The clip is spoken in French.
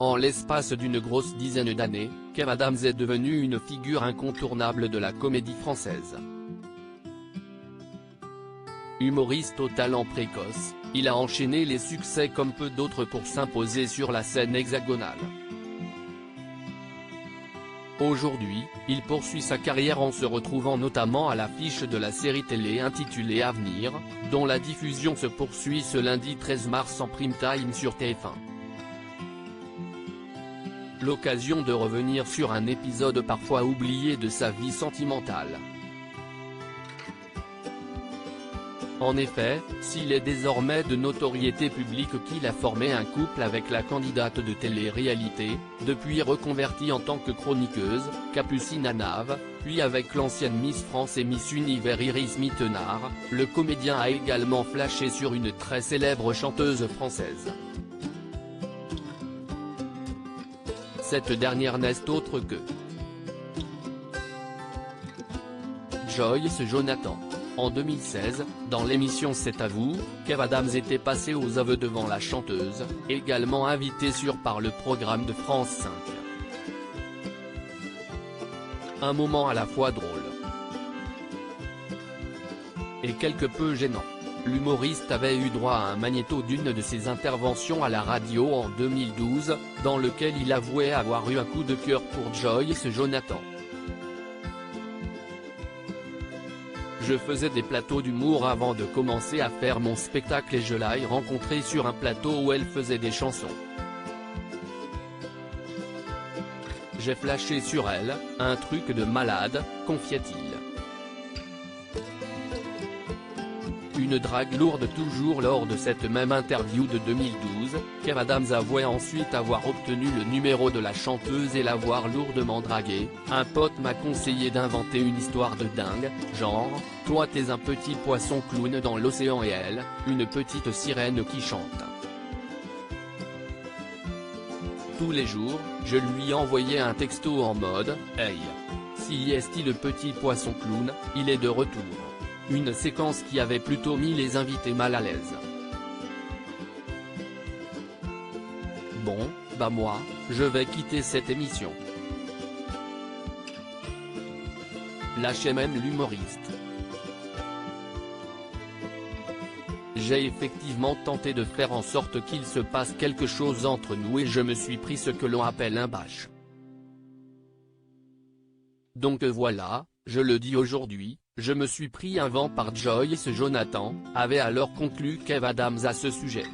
En l'espace d'une grosse dizaine d'années, Kev Adams est devenu une figure incontournable de la comédie française. Humoriste au talent précoce, il a enchaîné les succès comme peu d'autres pour s'imposer sur la scène hexagonale. Aujourd'hui, il poursuit sa carrière en se retrouvant notamment à l'affiche de la série télé intitulée Avenir, dont la diffusion se poursuit ce lundi 13 mars en prime time sur TF1. L'occasion de revenir sur un épisode parfois oublié de sa vie sentimentale. En effet, s'il est désormais de notoriété publique qu'il a formé un couple avec la candidate de télé-réalité, depuis reconvertie en tant que chroniqueuse, Capucine Anave, puis avec l'ancienne Miss France et Miss Univers Iris Mittenard, le comédien a également flashé sur une très célèbre chanteuse française. Cette dernière n'est autre que Joyce Jonathan. En 2016, dans l'émission C'est à vous, Kev Adams était passé aux aveux devant la chanteuse, également invitée par le programme de France 5. Un moment à la fois drôle et quelque peu gênant. L'humoriste avait eu droit à un magnéto d'une de ses interventions à la radio en 2012, dans lequel il avouait avoir eu un coup de cœur pour Joyce Jonathan. Je faisais des plateaux d'humour avant de commencer à faire mon spectacle et je l'ai rencontrée sur un plateau où elle faisait des chansons. J'ai flashé sur elle, un truc de malade, confiait-il. Une drague lourde toujours lors de cette même interview de 2012, Kev Adams avouait ensuite avoir obtenu le numéro de la chanteuse et l'avoir lourdement draguée. Un pote m'a conseillé d'inventer une histoire de dingue, genre, toi t'es un petit poisson clown dans l'océan et elle, une petite sirène qui chante. Tous les jours, je lui envoyais un texto en mode « Hey, si est-il le petit poisson clown, il est de retour ». Une séquence qui avait plutôt mis les invités mal à l'aise. Bon, bah moi, je vais quitter cette émission. Lâchez même l'humoriste. J'ai effectivement tenté de faire en sorte qu'il se passe quelque chose entre nous et je me suis pris ce que l'on appelle un bash. Donc voilà, je le dis aujourd'hui. Je me suis pris un vent par Joyce Jonathan, avait alors conclu Kev Adams à ce sujet.